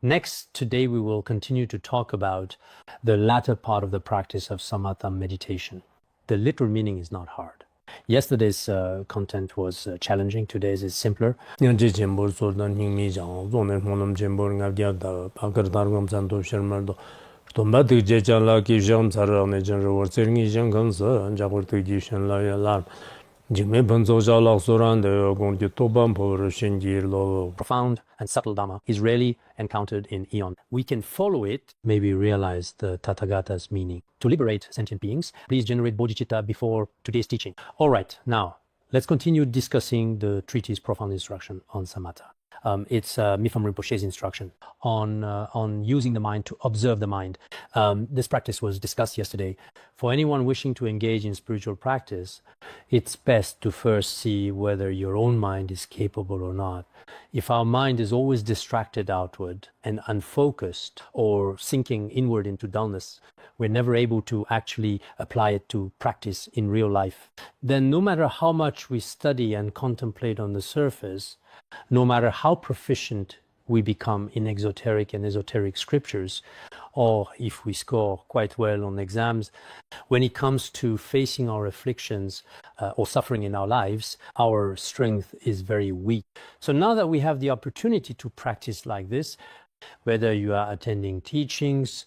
Next, today we will continue to talk about the latter part of the practice of samatha meditation. The literal meaning is not hard. Yesterday's content was challenging. Today's is simpler. Profound and subtle dharma is rarely encountered in eon. We can follow it, maybe realize the Tathagata's meaning. To liberate sentient beings, please generate bodhicitta before today's teaching. All right, now let's continue discussing the treatise Profound Instruction on Samatha. It's Mipham Rinpoche's instruction on using the mind to observe the mind. This practice was discussed yesterday. For anyone wishing to engage in spiritual practice, it's best to first see whether your own mind is capable or not. If our mind is always distracted outward and unfocused or sinking inward into dullness, we're never able to actually apply it to practice in real life. Then no matter how much we study and contemplate on the surface, no matter how proficient we become in exoteric and esoteric scriptures, or if we score quite well on exams, when it comes to facing our afflictions or suffering in our lives, our strength is very weak. So now that we have the opportunity to practice like this, whether you are attending teachings,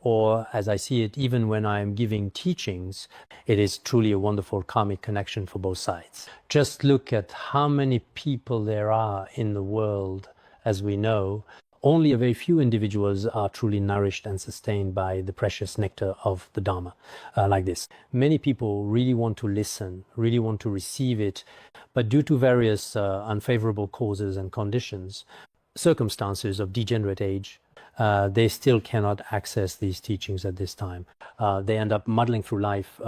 or as I see it, even when I am giving teachings, it is truly a wonderful karmic connection for both sides. Just look at how many people there are in the world. As we know, only a very few individuals are truly nourished and sustained by the precious nectar of the Dharma, like this. Many people really want to listen, really want to receive it, but due to various unfavorable causes and conditions, circumstances of degenerate age, they still cannot access these teachings at this time. They end up muddling through life,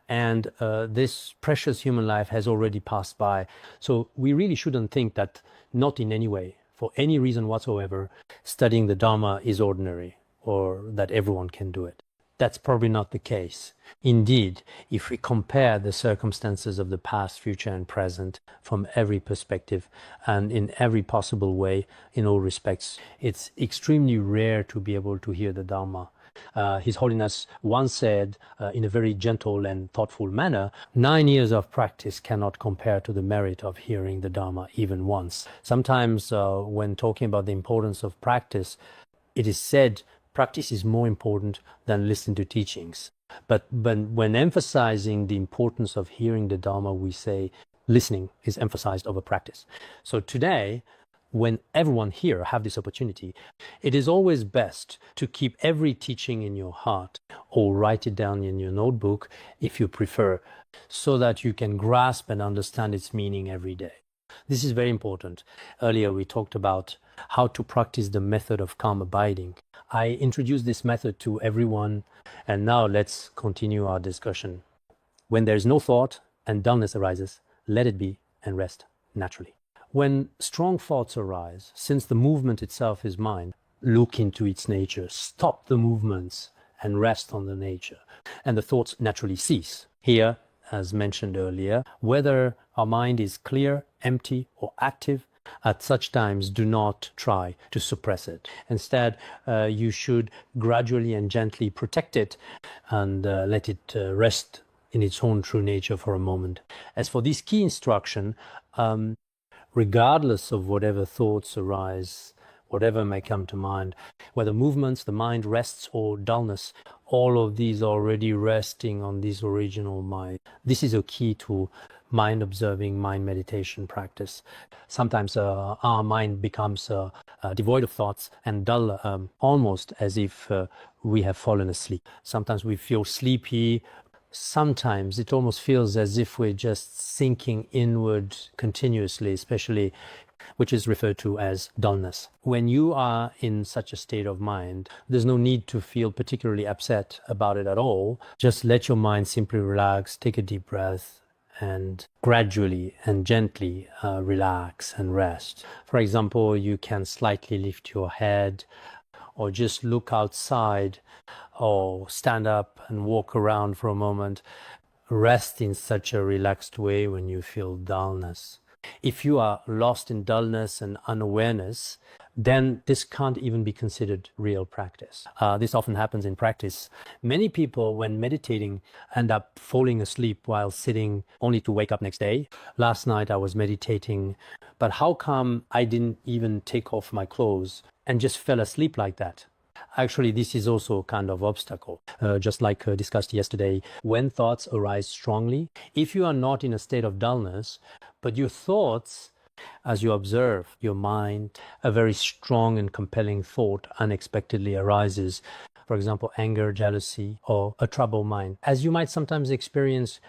and this precious human life has already passed by. So we really shouldn't think that not in any way, for any reason whatsoever, studying the Dharma is ordinary or that everyone can do it. That's probably not the case. Indeed, if we compare the circumstances of the past, future, and present from every perspective and in every possible way, in all respects, it's extremely rare to be able to hear the Dharma. His Holiness once said, in a very gentle and thoughtful manner, 9 years of practice cannot compare to the merit of hearing the Dharma even once. Sometimes when talking about the importance of practice, it is said practice is more important than listening to teachings. But when emphasizing the importance of hearing the Dharma, we say listening is emphasized over practice. So today, when everyone here have this opportunity, it is always best to keep every teaching in your heart or write it down in your notebook if you prefer, so that you can grasp and understand its meaning every day. This is very important. Earlier we talked about how to practice the method of calm abiding. I introduced this method to everyone, and now let's continue our discussion. When there is no thought and dullness arises, let it be and rest naturally. When strong thoughts arise, since the movement itself is mind, look into its nature, stop the movements and rest on the nature, and the thoughts naturally cease. Here, as mentioned earlier, whether our mind is clear, empty, or active, at such times do not try to suppress it. Instead, you should gradually and gently protect it and let it rest in its own true nature for a moment. As for this key instruction, regardless of whatever thoughts arise, whatever may come to mind, whether movements, the mind rests, or dullness, all of these are already resting on this original mind. This is a key to mind observing, mind meditation practice. Sometimes our mind becomes devoid of thoughts and dull, almost as if we have fallen asleep. Sometimes we feel sleepy. Sometimes it almost feels as if we're just sinking inward continuously, especially, which is referred to as dullness. When you are in such a state of mind, there's no need to feel particularly upset about it at all. Just let your mind simply relax, take a deep breath, and gradually and gently relax and rest. For example, you can slightly lift your head, or just look outside, or stand up and walk around for a moment. Rest in such a relaxed way when you feel dullness. If you are lost in dullness and unawareness, then this can't even be considered real practice. This often happens in practice. Many people, when meditating, end up falling asleep while sitting only to wake up next day. Last night I was meditating, but how come I didn't even take off my clothes and just fell asleep like that? Actually, this is also a kind of obstacle. Just like discussed yesterday, when thoughts arise strongly, if you are not in a state of dullness, but your thoughts, as you observe your mind, a very strong and compelling thought unexpectedly arises. For example, anger, jealousy, or a troubled mind. As you might sometimes experience,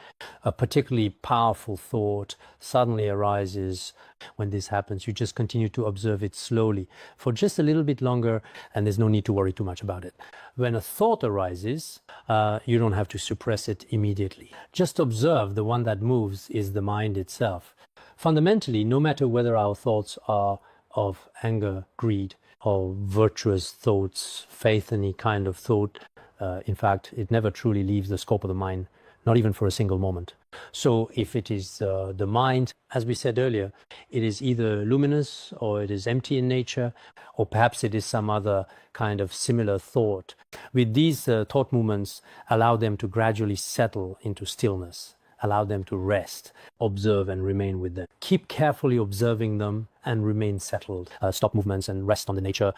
a particularly powerful thought suddenly arises. When this happens, you just continue to observe it slowly for just a little bit longer, and there's no need to worry too much about it. When a thought arises, you don't have to suppress it immediately. Just observe the one that moves is the mind itself. Fundamentally, no matter whether our thoughts are of anger, greed, or virtuous thoughts, faith, any kind of thought, in fact, it never truly leaves the scope of the mind, not even for a single moment. So if it is the mind, as we said earlier, it is either luminous or it is empty in nature, or perhaps it is some other kind of similar thought. With these thought movements, allow them to gradually settle into stillness. Allow them to rest, observe and remain with them. Keep carefully observing them and remain settled. Stop movements and rest on the nature.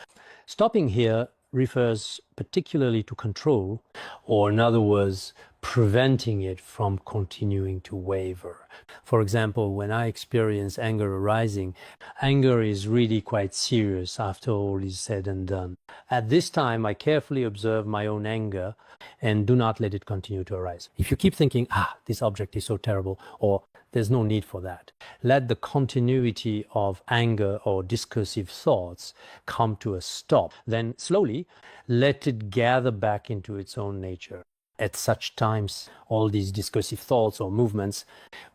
Stopping here refers particularly to control, or in other words, preventing it from continuing to waver. For example, when I experience anger arising, anger is really quite serious after all is said and done. At this time, I carefully observe my own anger and do not let it continue to arise. If you keep thinking, this object is so terrible, or there's no need for that, let the continuity of anger or discursive thoughts come to a stop. Then slowly let it gather back into its own nature. At such times, all these discursive thoughts or movements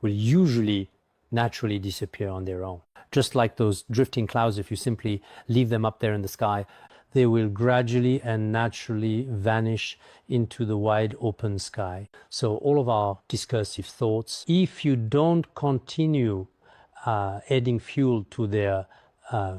will usually naturally disappear on their own. Just like those drifting clouds, if you simply leave them up there in the sky, they will gradually and naturally vanish into the wide open sky. So all of our discursive thoughts, if you don't continue adding fuel to their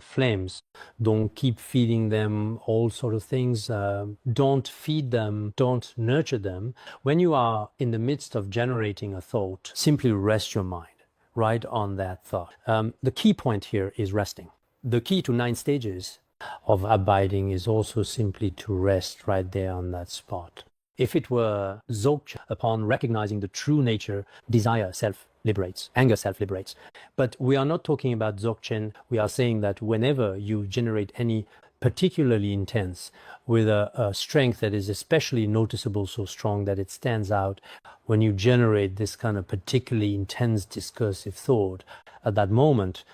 flames, don't keep feeding them all sort of things, don't feed them, don't nurture them. When you are in the midst of generating a thought, simply rest your mind right on that thought. The key point here is resting. The key to 9 stages of abiding is also simply to rest right there on that spot. If it were dzogchen, upon recognizing the true nature, desire self-liberates, anger self-liberates. But we are not talking about dzogchen. We are saying that whenever you generate any particularly intense, with a strength that is especially noticeable, so strong that it stands out, when you generate this kind of particularly intense discursive thought, at that moment,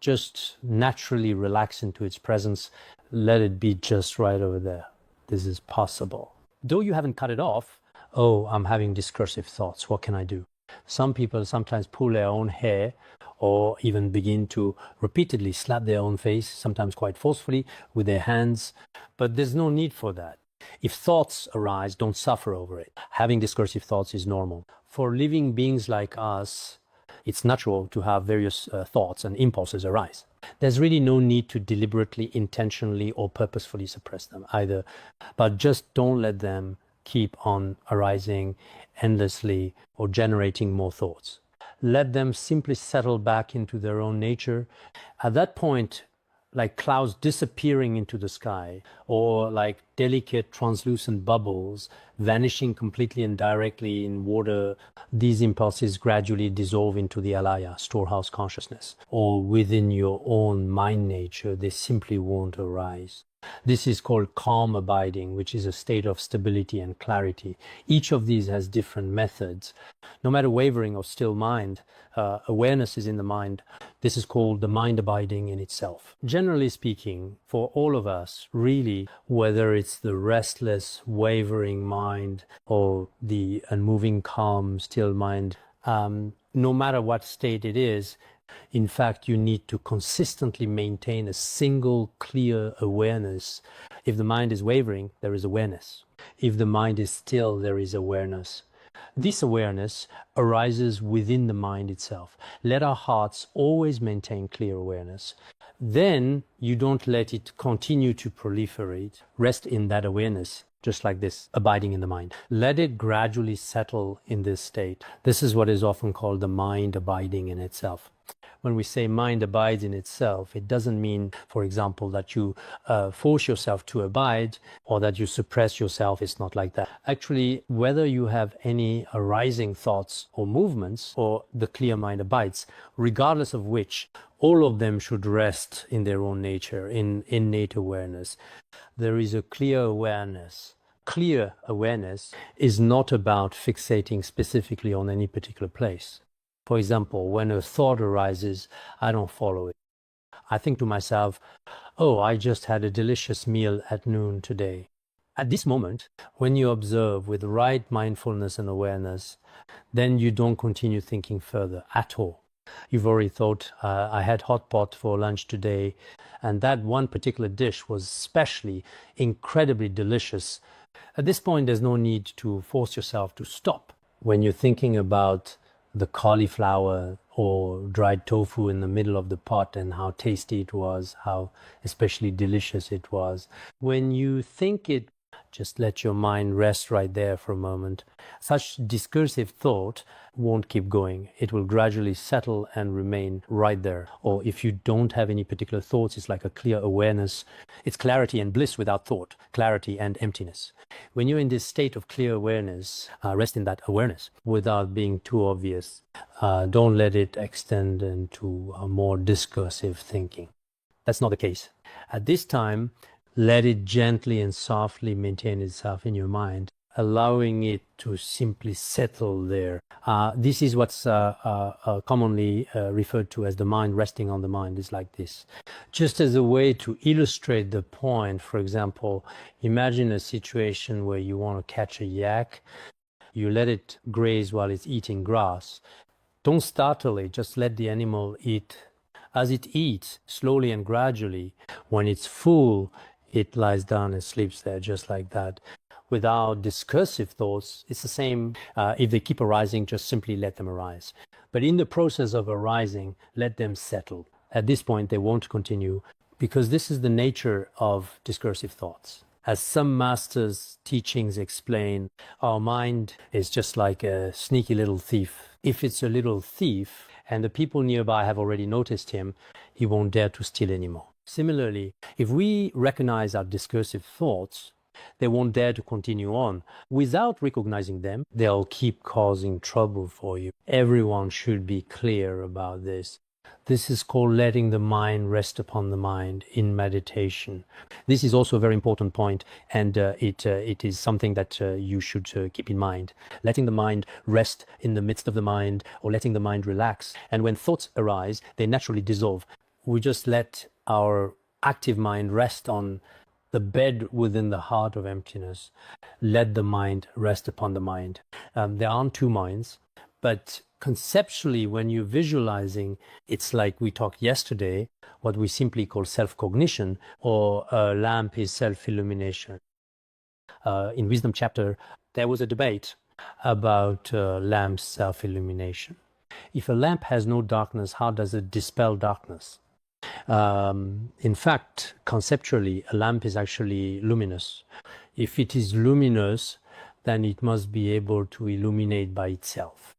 just naturally relax into its presence. Let it be just right over there. This is possible. Though you haven't cut it off, I'm having discursive thoughts. What can I do? Some people sometimes pull their own hair or even begin to repeatedly slap their own face, sometimes quite forcefully, with their hands. But there's no need for that. If thoughts arise, don't suffer over it. Having discursive thoughts is normal. For living beings like us, it's natural to have various thoughts and impulses arise. There's really no need to deliberately, intentionally, or purposefully suppress them either. But just don't let them keep on arising endlessly or generating more thoughts. Let them simply settle back into their own nature. At that point, like clouds disappearing into the sky, or like delicate translucent bubbles vanishing completely and directly in water, these impulses gradually dissolve into the alaya, storehouse consciousness, or within your own mind nature, they simply won't arise. This is called calm abiding, which is a state of stability and clarity. Each of these has different methods. No matter wavering or still mind, awareness is in the mind. This is called the mind abiding in itself. Generally speaking, for all of us, really, whether it's the restless, wavering mind or the unmoving, calm, still mind, no matter what state it is, in fact, you need to consistently maintain a single clear awareness. If the mind is wavering, there is awareness. If the mind is still, there is awareness. This awareness arises within the mind itself. Let our hearts always maintain clear awareness. Then you don't let it continue to proliferate. Rest in that awareness, just like this, abiding in the mind. Let it gradually settle in this state. This is what is often called the mind abiding in itself. When we say mind abides in itself, it doesn't mean, for example, that you force yourself to abide or that you suppress yourself. It's not like that. Actually, whether you have any arising thoughts or movements, or the clear mind abides, regardless of which, all of them should rest in their own nature, in innate awareness. There is a clear awareness. Clear awareness is not about fixating specifically on any particular place. For example, when a thought arises, I don't follow it. I think to myself, oh, I just had a delicious meal at noon today. At this moment, when you observe with the right mindfulness and awareness, then you don't continue thinking further at all. You've already thought, I had hot pot for lunch today, and that one particular dish was especially incredibly delicious. At this point, there's no need to force yourself to stop. When you're thinking about the cauliflower or dried tofu in the middle of the pot and how tasty it was, how especially delicious it was. When you think it, just let your mind rest right there for a moment. Such discursive thought won't keep going. It will gradually settle and remain right there. Or if you don't have any particular thoughts, it's like a clear awareness. It's clarity and bliss without thought, clarity and emptiness. When you're in this state of clear awareness, rest in that awareness without being too obvious. Don't let it extend into a more discursive thinking. That's not the case. At this time, let it gently and softly maintain itself in your mind, allowing it to simply settle there. This is what's commonly referred to as the mind resting on the mind. Is like this. Just as a way to illustrate the point, for example, imagine a situation where you want to catch a yak. You let it graze while it's eating grass. Don't startle it, just let the animal eat. As it eats, slowly and gradually, when it's full, it lies down and sleeps there just like that. Without discursive thoughts, it's the same. If they keep arising, just simply let them arise. But in the process of arising, let them settle. At this point, they won't continue because this is the nature of discursive thoughts. As some masters' teachings explain, our mind is just like a sneaky little thief. If it's a little thief and the people nearby have already noticed him, he won't dare to steal anymore. Similarly, if we recognize our discursive thoughts, they won't dare to continue on. Without recognizing them, they'll keep causing trouble for you. Everyone should be clear about this. This is called letting the mind rest upon the mind in meditation. This is also a very important point, and it is something that you should keep in mind. Letting the mind rest in the midst of the mind, or letting the mind relax. And when thoughts arise, they naturally dissolve. We just let our active mind rest on the bed within the heart of emptiness. Let the mind rest upon the mind. There aren't two minds, but conceptually, when you're visualizing, it's like we talked yesterday, what we simply call self-cognition, or a lamp is self-illumination. In Wisdom chapter, there was a debate about lamp's self-illumination. If a lamp has no darkness, how does it dispel darkness? In fact, conceptually, a lamp is actually luminous. If it is luminous, then it must be able to illuminate by itself.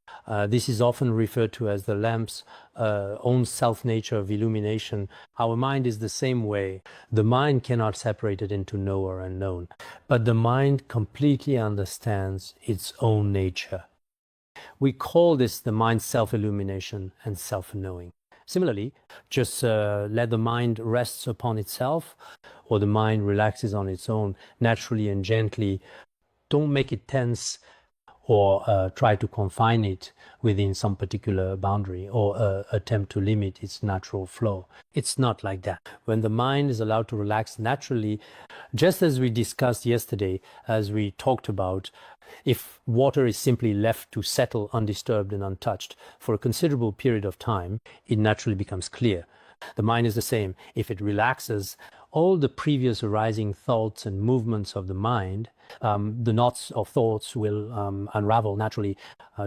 This is often referred to as the lamp's own self-nature of illumination. Our mind is the same way. The mind cannot separate it into knower and known, but the mind completely understands its own nature. We call this the mind's self-illumination and self-knowing. Similarly, just let the mind rest upon itself, or the mind relaxes on its own, naturally and gently. Don't make it tense or try to confine it within some particular boundary, or attempt to limit its natural flow. It's not like that. When the mind is allowed to relax naturally, just as we discussed yesterday, as we talked about, if water is simply left to settle undisturbed and untouched for a considerable period of time, it naturally becomes clear. The mind is the same. If it relaxes all the previous arising thoughts and movements of the mind, the knots of thoughts will unravel naturally,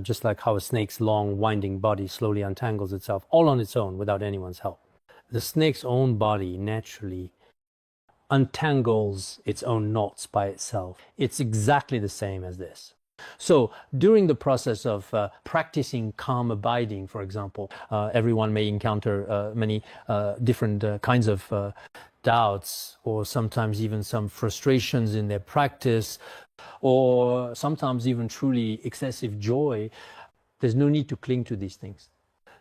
just like how a snake's long winding body slowly untangles itself all on its own without anyone's help. The snake's own body naturally untangles its own knots by itself. It's exactly the same as this. So during the process of practicing calm abiding, for example, everyone may encounter many different kinds of doubts, or sometimes even some frustrations in their practice, or sometimes even truly excessive joy. There's no need to cling to these things.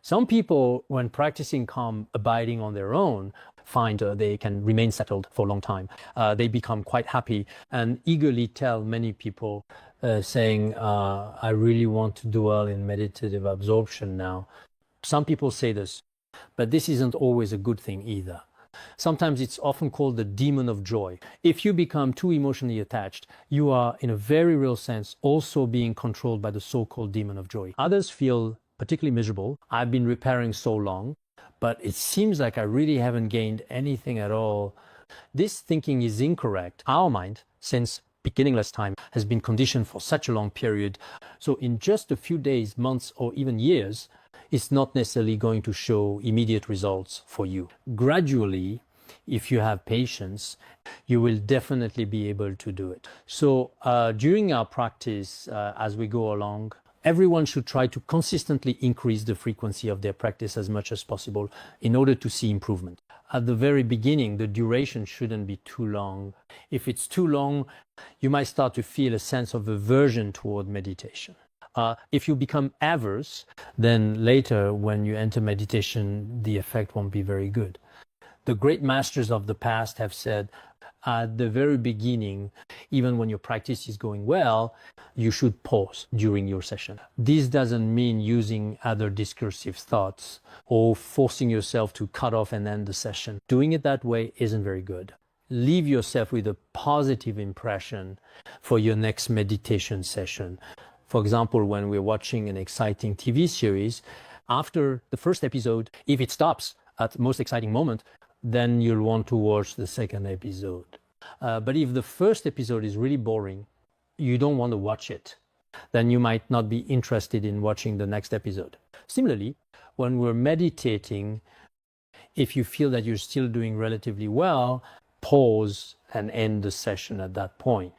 Some people, when practicing calm abiding on their own, find they can remain settled for a long time. They become quite happy and eagerly tell many people, saying, I really want to dwell in meditative absorption now. Some people say this, but this isn't always a good thing either. Sometimes it's often called the demon of joy. If you become too emotionally attached, you are, in a very real sense, also being controlled by the so-called demon of joy. Others feel particularly miserable. I've been repairing so long, but it seems like I really haven't gained anything at all. This thinking is incorrect. Our mind, since beginningless time, has been conditioned for such a long period. So in just a few days, months, or even years, it's not necessarily going to show immediate results for you. Gradually, if you have patience, you will definitely be able to do it. So during our practice, as we go along, everyone should try to consistently increase the frequency of their practice as much as possible in order to see improvement. At the very beginning, the duration shouldn't be too long. If it's too long, you might start to feel a sense of aversion toward meditation. If you become averse, then later when you enter meditation, the effect won't be very good. The great masters of the past have said, at the very beginning, even when your practice is going well, you should pause during your session. This doesn't mean using other discursive thoughts or forcing yourself to cut off and end the session. Doing it that way isn't very good. Leave yourself with a positive impression for your next meditation session. For example, when we're watching an exciting TV series, after the first episode, if it stops at the most exciting moment, then you'll want to watch the second episode. But if the first episode is really boring, you don't want to watch it, then you might not be interested in watching the next episode. Similarly, when we're meditating, if you feel that you're still doing relatively well, pause and end the session at that point.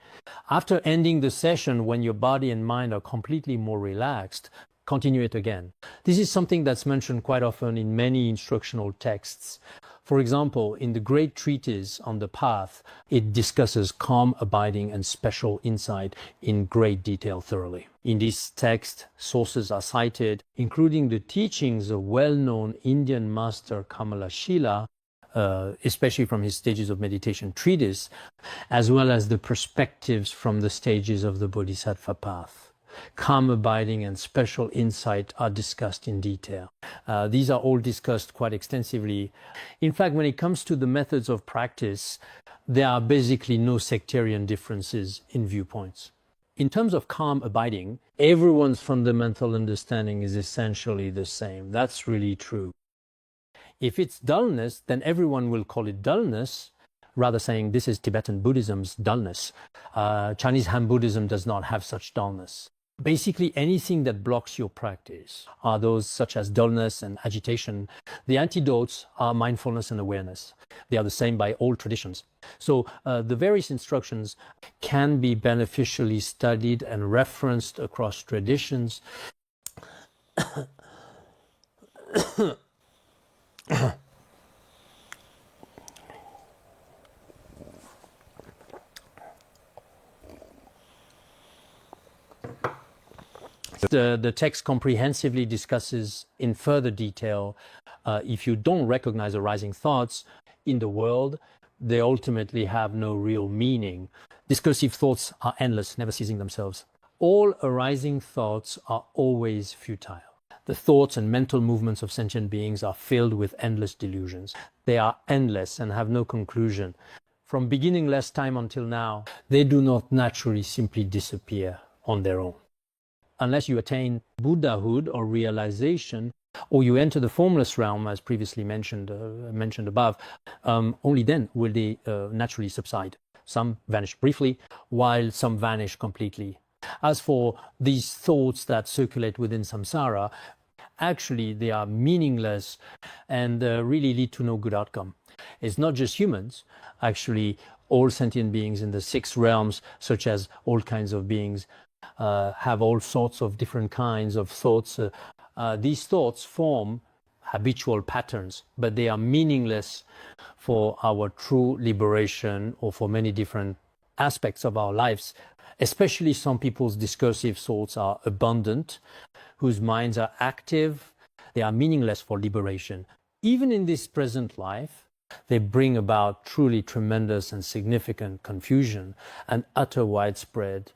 After ending the session, when your body and mind are completely more relaxed, continue it again. This is something that's mentioned quite often in many instructional texts. For example, in the great treatise on the path, it discusses calm abiding and special insight in great detail thoroughly. In this text, sources are cited, including the teachings of well-known Indian master Kamalashila, especially from his Stages of Meditation treatise, as well as the perspectives from the stages of the Bodhisattva path. Calm abiding and special insight are discussed in detail. These are all discussed quite extensively. In fact, when it comes to the methods of practice, there are basically no sectarian differences in viewpoints. In terms of calm abiding, everyone's fundamental understanding is essentially the same. That's really true. If it's dullness, then everyone will call it dullness, rather saying this is Tibetan Buddhism's dullness. Chinese Han Buddhism does not have such dullness. Basically, anything that blocks your practice are those such as dullness and agitation. The antidotes are mindfulness and awareness. They are the same by all traditions. So the various instructions can be beneficially studied and referenced across traditions. The text comprehensively discusses in further detail if you don't recognize arising thoughts in the world, they ultimately have no real meaning. Discursive thoughts are endless, never ceasing themselves. All arising thoughts are always futile. The thoughts and mental movements of sentient beings are filled with endless delusions. They are endless and have no conclusion. From beginningless time until now, they do not naturally simply disappear on their own. Unless you attain Buddhahood or realization, or you enter the formless realm, as previously mentioned above, only then will they naturally subside. Some vanish briefly, while some vanish completely. As for these thoughts that circulate within samsara, actually they are meaningless and really lead to no good outcome. It's not just humans, actually all sentient beings in the 6 realms, such as all kinds of beings, have all sorts of different kinds of thoughts. These thoughts form habitual patterns, but they are meaningless for our true liberation or for many different aspects of our lives. Especially some people's discursive thoughts are abundant, whose minds are active. They are meaningless for liberation. Even in this present life, they bring about truly tremendous and significant confusion and utter widespread,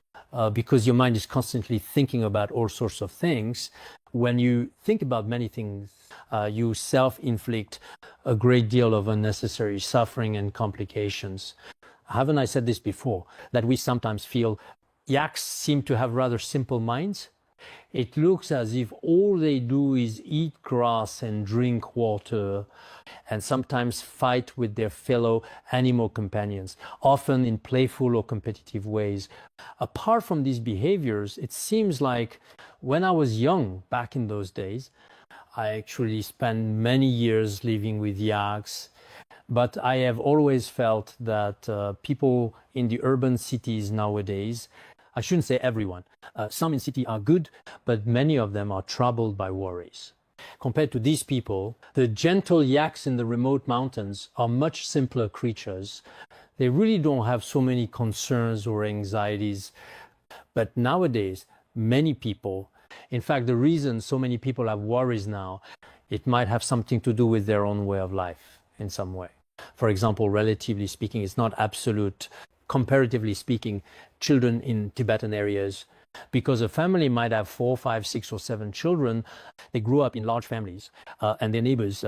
because your mind is constantly thinking about all sorts of things. When you think about many things, you self-inflict a great deal of unnecessary suffering and complications. Haven't I said this before, that we sometimes feel yaks seem to have rather simple minds? It looks as if all they do is eat grass and drink water, and sometimes fight with their fellow animal companions, often in playful or competitive ways. Apart from these behaviors, it seems like when I was young, back in those days, I actually spent many years living with yaks. But I have always felt that people in the urban cities nowadays, I shouldn't say everyone, some in city are good, but many of them are troubled by worries. Compared to these people, the gentle yaks in the remote mountains are much simpler creatures. They really don't have so many concerns or anxieties. But nowadays, many people, in fact, the reason so many people have worries now, it might have something to do with their own way of life in some way. For example, relatively speaking, it's not absolute. Comparatively speaking, children in Tibetan areas, because a family might have 4, 5, 6, or 7 children, they grew up in large families and their neighbors.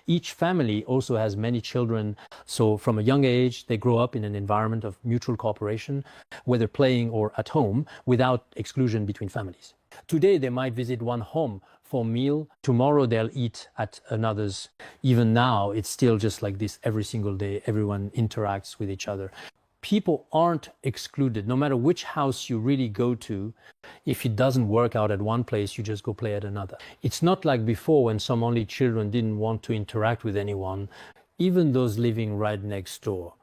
Each family also has many children. So from a young age, they grow up in an environment of mutual cooperation, whether playing or at home, without exclusion between families. Today, they might visit one home for a meal. Tomorrow, they'll eat at another's. Even now, it's still just like this every single day. Everyone interacts with each other. People aren't excluded. No matter which house you really go to, if it doesn't work out at one place, you just go play at another. It's not like before when some only children didn't want to interact with anyone, even those living right next door.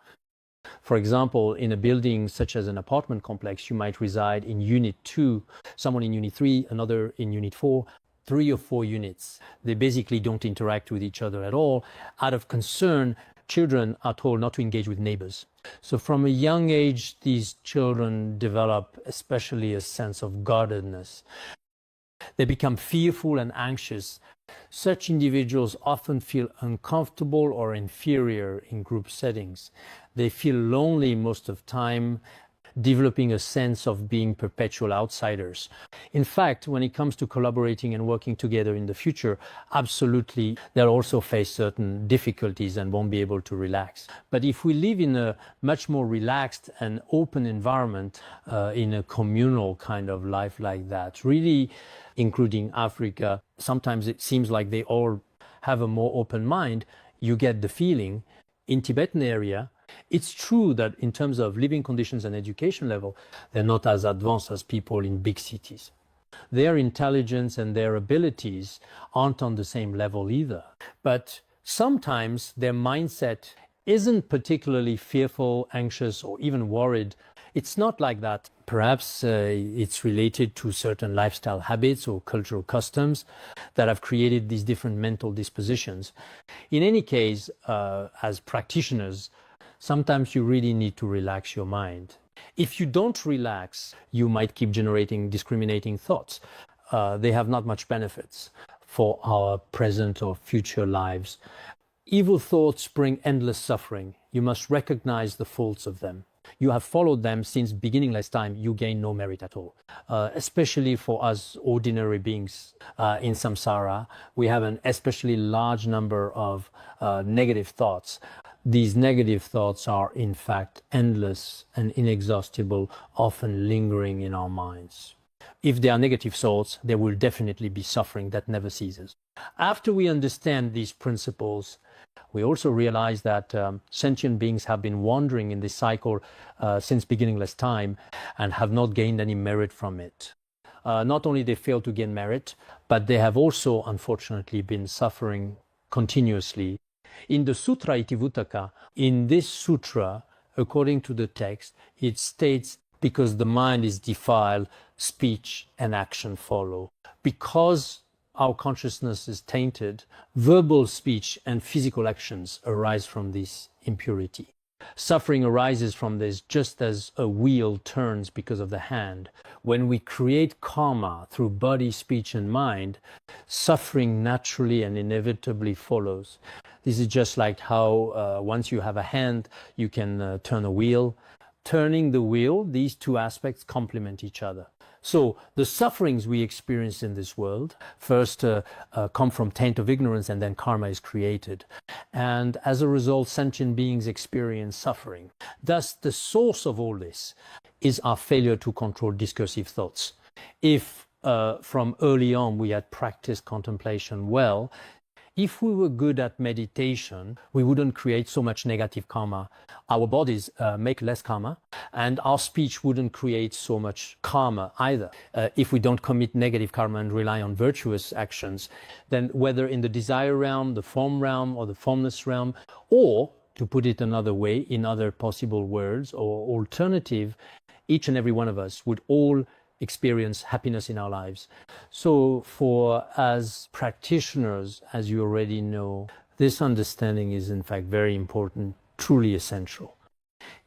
For example, in a building such as an apartment complex, you might reside in Unit 2, someone in Unit 3, another in Unit 4, 3 or 4 units. They basically don't interact with each other at all. Out of concern, children are told not to engage with neighbors. So from a young age, these children develop especially a sense of guardedness. They become fearful and anxious. Such individuals often feel uncomfortable or inferior in group settings. They feel lonely most of the time, developing a sense of being perpetual outsiders. In fact, when it comes to collaborating and working together in the future, absolutely, they'll also face certain difficulties and won't be able to relax. But if we live in a much more relaxed and open environment, in a communal kind of life like that, really including Africa, sometimes it seems like they all have a more open mind. You get the feeling in Tibetan area, it's true that in terms of living conditions and education level, they're not as advanced as people in big cities. Their intelligence and their abilities aren't on the same level either. But sometimes their mindset isn't particularly fearful, anxious, or even worried. It's not like that. Perhaps it's related to certain lifestyle habits or cultural customs that have created these different mental dispositions. In any case, as practitioners, sometimes you really need to relax your mind. If you don't relax, you might keep generating discriminating thoughts. They have not much benefits for our present or future lives. Evil thoughts bring endless suffering. You must recognize the faults of them. You have followed them since beginningless time, you gain no merit at all. Especially for us ordinary beings in samsara, we have an especially large number of negative thoughts. These negative thoughts are in fact endless and inexhaustible, often lingering in our minds. if they are negative thoughts, there will definitely be suffering that never ceases. After we understand these principles, we also realize that sentient beings have been wandering in this cycle since beginningless time and have not gained any merit from it. Not only they fail to gain merit, but they have also, unfortunately, been suffering continuously. In the Sutra Itivutaka, in this sutra, according to the text, it states, because the mind is defiled, speech and action follow. Because our consciousness is tainted, verbal speech and physical actions arise from this impurity. Suffering arises from this just as a wheel turns because of the hand. When we create karma through body, speech and mind, suffering naturally and inevitably follows. This is just like how once you have a hand, you can turn a wheel. Turning the wheel, these two aspects complement each other. So the sufferings we experience in this world first come from taint of ignorance, and then karma is created. And as a result, sentient beings experience suffering. Thus, the source of all this is our failure to control discursive thoughts. If from early on we had practiced contemplation well, if we were good at meditation, we wouldn't create so much negative karma. Our bodies make less karma, and our speech wouldn't create so much karma either. If we don't commit negative karma and rely on virtuous actions, then whether in the desire realm, the form realm, or the formless realm, or, to put it another way, in other possible words or alternative, each and every one of us would all experience happiness in our lives. So for as practitioners, as you already know, this understanding is in fact very important, truly essential.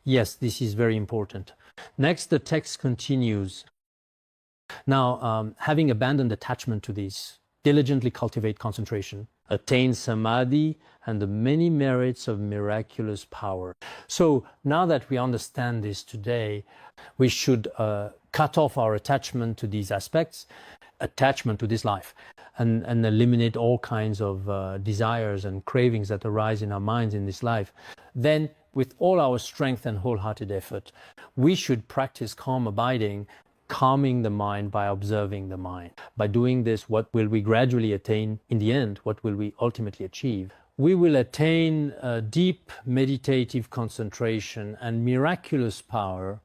Yes, this is very important. Next, the text continues. Now, having abandoned attachment to this, diligently cultivate concentration, attain samadhi and the many merits of miraculous power. So now that we understand this today, we should cut off our attachment to these aspects, attachment to this life, and eliminate all kinds of desires and cravings that arise in our minds in this life. Then, with all our strength and wholehearted effort, we should practice calm abiding, calming the mind by observing the mind. By doing this, what will we gradually attain in the end? What will we ultimately achieve? We will attain deep meditative concentration and miraculous power,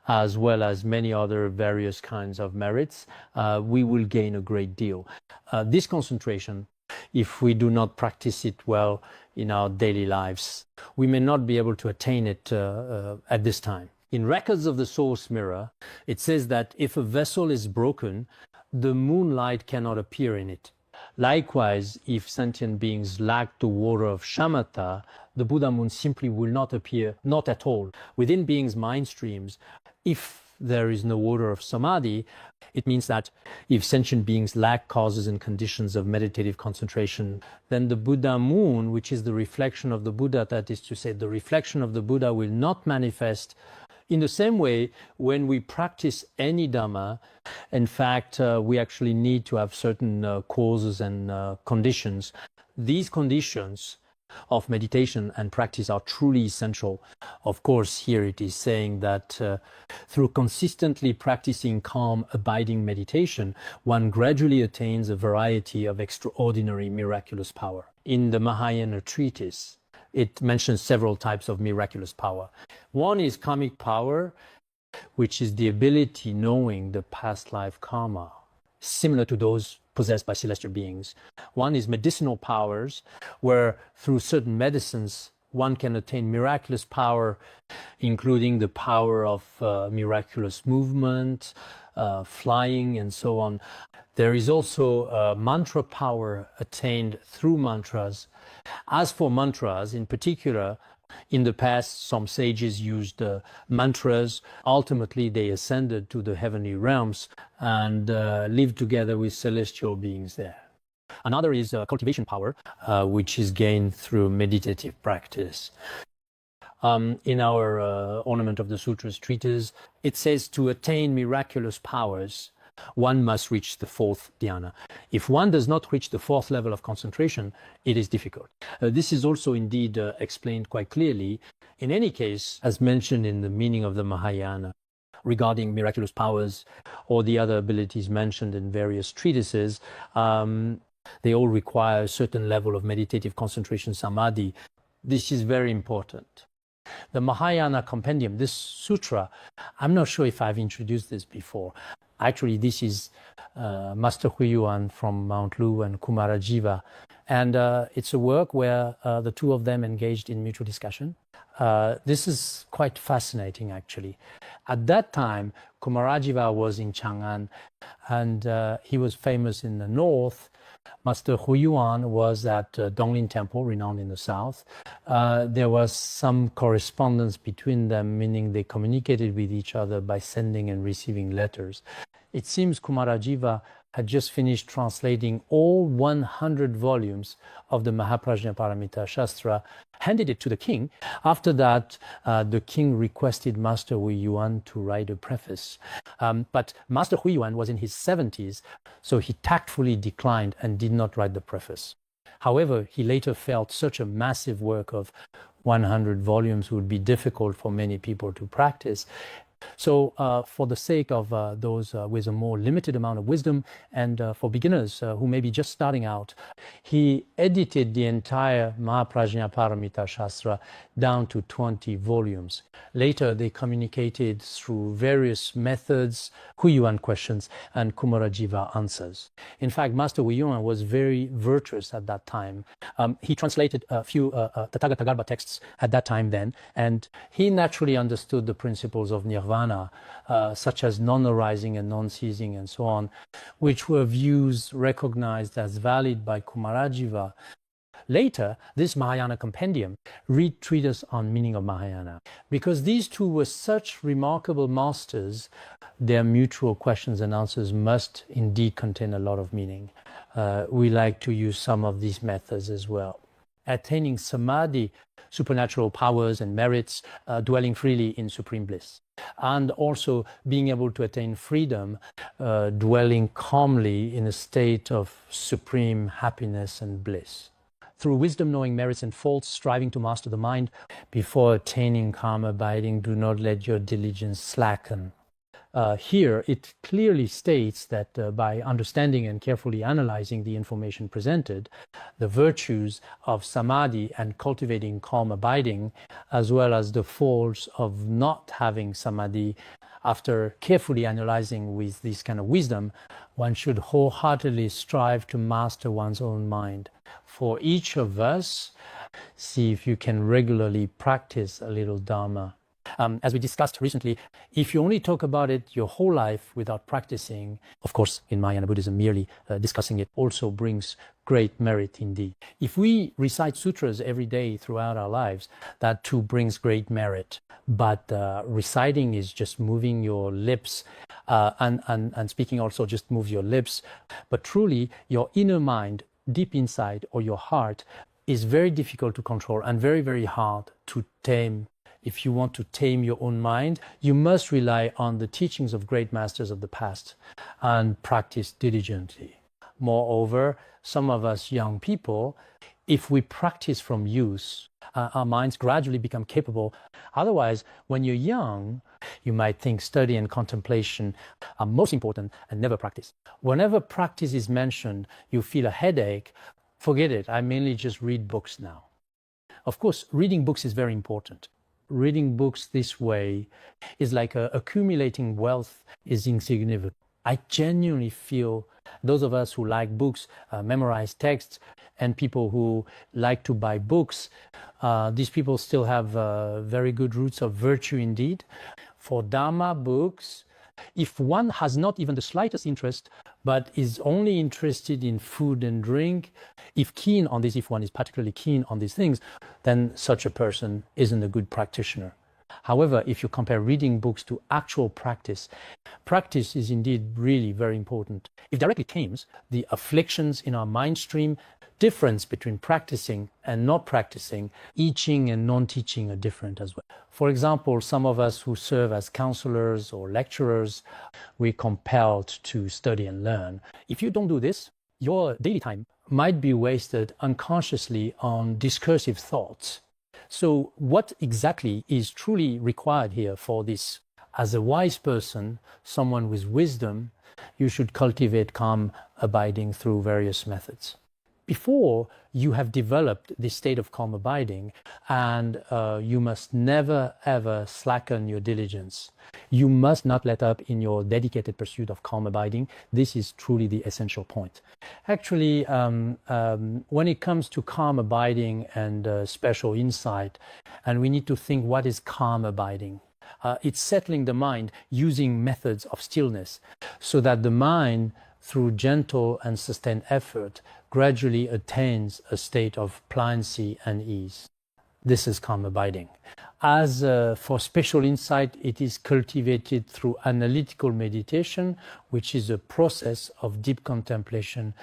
as well as many other various kinds of merits. We will gain a great deal. This concentration, if we do not practice it well in our daily lives, we may not be able to attain it at this time. In Records of the Source Mirror, it says that if a vessel is broken, the moonlight cannot appear in it. Likewise, if sentient beings lack the water of shamatha, the Buddha moon simply will not appear, not at all. Within beings' mind streams, if there is no water of samadhi, it means that if sentient beings lack causes and conditions of meditative concentration, then the Buddha moon, which is the reflection of the Buddha, that is to say, the reflection of the Buddha, will not manifest. In the same way, when we practice any dharma, in fact, we actually need to have certain causes and conditions. These conditions of meditation and practice are truly essential. Of course, here it is saying that through consistently practicing calm, abiding meditation, one gradually attains a variety of extraordinary miraculous power. In the Mahayana treatise, it mentions several types of miraculous power. One is karmic power, which is the ability knowing the past life karma, similar to those possessed by celestial beings. One is medicinal powers, where through certain medicines one can attain miraculous power, including the power of miraculous movement, flying, and so on. There is also mantra power attained through mantras. As for mantras, in particular, in the past, some sages used mantras. Ultimately, they ascended to the heavenly realms and lived together with celestial beings there. Another is cultivation power, which is gained through meditative practice. In our Ornament of the Sutras treatise, it says to attain miraculous powers, one must reach the fourth dhyana. If one does not reach the fourth level of concentration, it is difficult. This is also indeed explained quite clearly. In any case, as mentioned in the meaning of the Mahayana, regarding miraculous powers or the other abilities mentioned in various treatises, they all require a certain level of meditative concentration, samadhi. This is very important. The Mahayana compendium, this sutra, I'm not sure if I've introduced this before. Actually, this is Master Huiyuan from Mount Lu and Kumarajiva. And it's a work where the two of them engaged in mutual discussion. This is quite fascinating, actually. At that time, Kumarajiva was in Chang'an, and he was famous in the north. Master Huiyuan was at Donglin Temple, renowned in the south. There was some correspondence between them, meaning they communicated with each other by sending and receiving letters. It seems Kumarajiva had just finished translating all 100 volumes of the Mahaprajnaparamita Shastra, handed it to the king. After that, the king requested Master Huiyuan to write a preface. But Master Huiyuan was in his 70s, so he tactfully declined and did not write the preface. However, he later felt such a massive work of 100 volumes would be difficult for many people to practice. So for the sake of those with a more limited amount of wisdom and for beginners who may be just starting out, he edited the entire Mahaprajnaparamita Shastra down to 20 volumes. Later, they communicated through various methods, Huiyuan questions and Kumarajiva answers. In fact, Master Huiyuan was very virtuous at that time. He translated a few Tathagata texts at that time then, and he naturally understood the principles of nirvana, such as non-arising and non-ceasing and so on, which were views recognized as valid by Kumarajiva. Later, this Mahayana compendium read treatise on meaning of Mahayana. Because these two were such remarkable masters, their mutual questions and answers must indeed contain a lot of meaning. We like to use some of these methods as well. Attaining samadhi, supernatural powers and merits, dwelling freely in supreme bliss. And also being able to attain freedom, dwelling calmly in a state of supreme happiness and bliss. Through wisdom, knowing merits and faults, striving to master the mind, before attaining calm abiding, do not let your diligence slacken. Here, it clearly states that by understanding and carefully analyzing the information presented, the virtues of samadhi and cultivating calm abiding, as well as the faults of not having samadhi, after carefully analyzing with this kind of wisdom, one should wholeheartedly strive to master one's own mind. For each of us, see if you can regularly practice a little dharma. As we discussed recently, if you only talk about it your whole life without practicing, of course, in Mahayana Buddhism, merely discussing it also brings great merit indeed. If we recite sutras every day throughout our lives, that too brings great merit. But reciting is just moving your lips, and speaking also just moves your lips. But truly, your inner mind, deep inside, or your heart, is very difficult to control and very, very hard to tame. If you want to tame your own mind, you must rely on the teachings of great masters of the past and practice diligently. Moreover, some of us young people, if we practice from youth, our minds gradually become capable. Otherwise, when you're young, you might think study and contemplation are most important and never practice. Whenever practice is mentioned, you feel a headache. Forget it. I mainly just read books now. Of course, reading books is very important. Reading books this way is like accumulating wealth is insignificant. I genuinely feel those of us who like books, memorize texts, and people who like to buy books, these people still have very good roots of virtue indeed. For Dharma books, if one has not even the slightest interest, but is only interested in food and drink, if keen on this, if one is particularly keen on these things, then such a person isn't a good practitioner. However, if you compare reading books to actual practice, practice is indeed really very important. If directly came, the afflictions in our mind stream, difference between practicing and not practicing, teaching and non-teaching are different as well. For example, some of us who serve as counselors or lecturers, we're compelled to study and learn. If you don't do this, your daily time might be wasted unconsciously on discursive thoughts. So what exactly is truly required here for this As a wise person, someone with wisdom, you should cultivate calm abiding through various methods. Before you have developed this state of calm abiding, and you must never ever slacken your diligence. You must not let up in your dedicated pursuit of calm abiding. This is truly the essential point. Actually, when it comes to calm abiding and special insight, and we need to think, what is calm abiding? It's settling the mind using methods of stillness so that the mind, through gentle and sustained effort, gradually attains a state of pliancy and ease. This is calm abiding. As for special insight, it is cultivated through analytical meditation, which is a process of deep contemplation,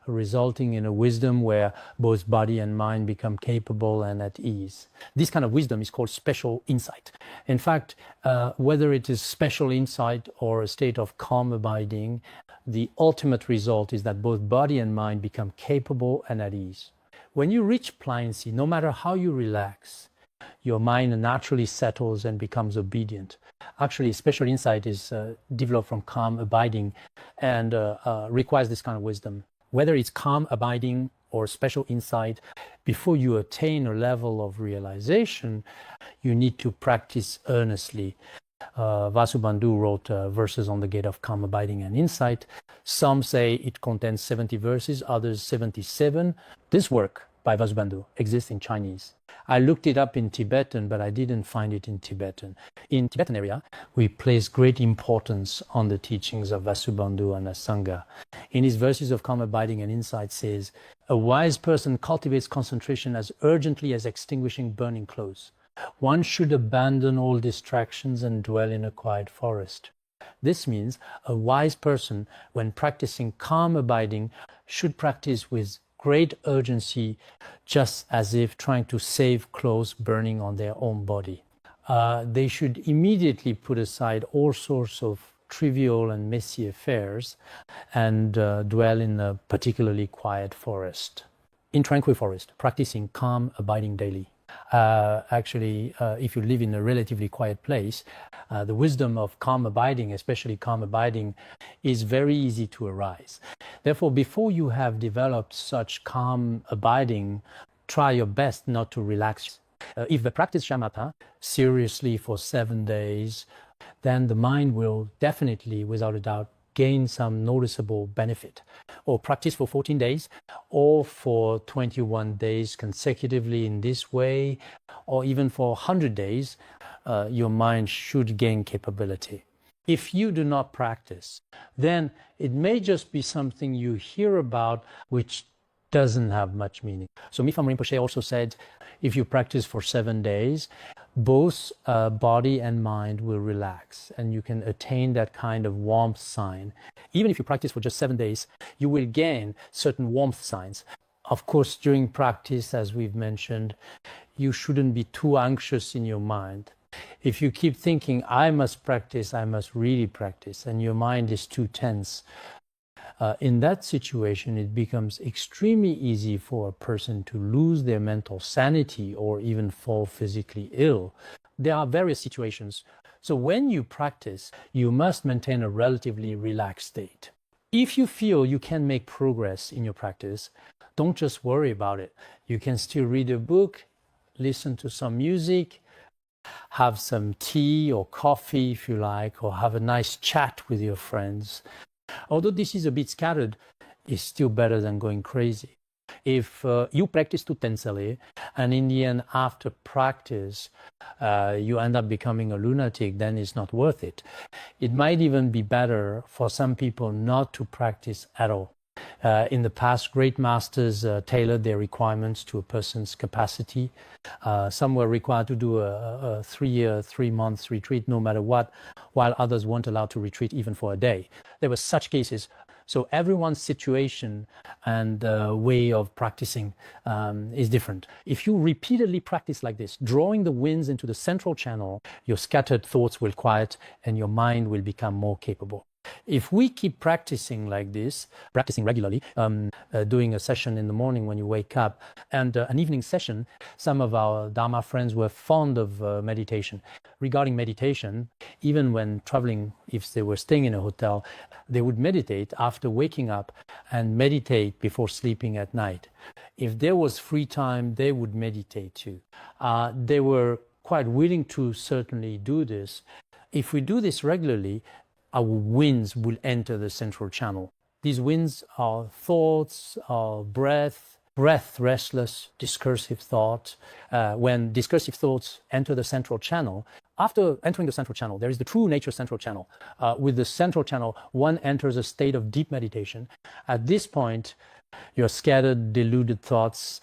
resulting in a wisdom where both body and mind become capable and at ease. This kind of wisdom is called special insight. In fact, whether it is special insight or a state of calm abiding, the ultimate result is that both body and mind become capable and at ease. When you reach pliancy, no matter how you relax, your mind naturally settles and becomes obedient. Actually, special insight is developed from calm abiding and requires this kind of wisdom. Whether it's calm abiding or special insight, before you attain a level of realization, you need to practice earnestly. Vasubandhu wrote verses on the gate of calm abiding and insight. Some say it contains 70 verses, others 77. This work by Vasubandhu exists in Chinese. I looked it up in Tibetan, but I didn't find it in Tibetan. In Tibetan area, we place great importance on the teachings of Vasubandhu and Asanga. In his verses of calm abiding and insight says, a wise person cultivates concentration as urgently as extinguishing burning clothes. One should abandon all distractions and dwell in a quiet forest. This means a wise person, when practicing calm abiding, should practice with great urgency, just as if trying to save clothes burning on their own body. They should immediately put aside all sorts of trivial and messy affairs and dwell in a particularly quiet forest. In tranquil forest, practicing calm abiding daily. If you live in a relatively quiet place, the wisdom of calm abiding, especially calm abiding, is very easy to arise. Therefore, before you have developed such calm abiding, try your best not to relax. If you practice shamatha seriously for 7 days, then the mind will definitely, without a doubt, gain some noticeable benefit. Or practice for 14 days or for 21 days consecutively in this way, or even for 100 days, your mind should gain capability. If you do not practice, then it may just be something you hear about which doesn't have much meaning. So Mipham Rinpoche also said, if you practice for 7 days, both body and mind will relax, and you can attain that kind of warmth sign. Even if you practice for just 7 days, you will gain certain warmth signs. Of course, during practice, as we've mentioned, you shouldn't be too anxious in your mind. If you keep thinking, I must practice, I must really practice, and your mind is too tense, in that situation, it becomes extremely easy for a person to lose their mental sanity or even fall physically ill. There are various situations. So when you practice, you must maintain a relatively relaxed state. If you feel you can make progress in your practice, don't just worry about it. You can still read a book, listen to some music, have some tea or coffee if you like, or have a nice chat with your friends. Although this is a bit scattered, it's still better than going crazy. If you practice too tensely, and in the end, after practice, you end up becoming a lunatic, then it's not worth it. It might even be better for some people not to practice at all. In the past, great masters tailored their requirements to a person's capacity. Some were required to do a 3 months retreat no matter what, while others weren't allowed to retreat even for a day. There were such cases. So everyone's situation and way of practicing is different. If you repeatedly practice like this, drawing the winds into the central channel, your scattered thoughts will quiet and your mind will become more capable. If we keep practicing like this, practicing regularly, doing a session in the morning when you wake up and an evening session, some of our Dharma friends were fond of meditation. Regarding meditation, even when traveling, if they were staying in a hotel, they would meditate after waking up and meditate before sleeping at night. If there was free time, they would meditate too. They were quite willing to certainly do this. If we do this regularly, our winds will enter the central channel. These winds are thoughts, are breath, restless, discursive thought. When discursive thoughts enter the central channel, after entering the central channel, there is the true nature central channel. With the central channel, one enters a state of deep meditation. At this point, your scattered, deluded thoughts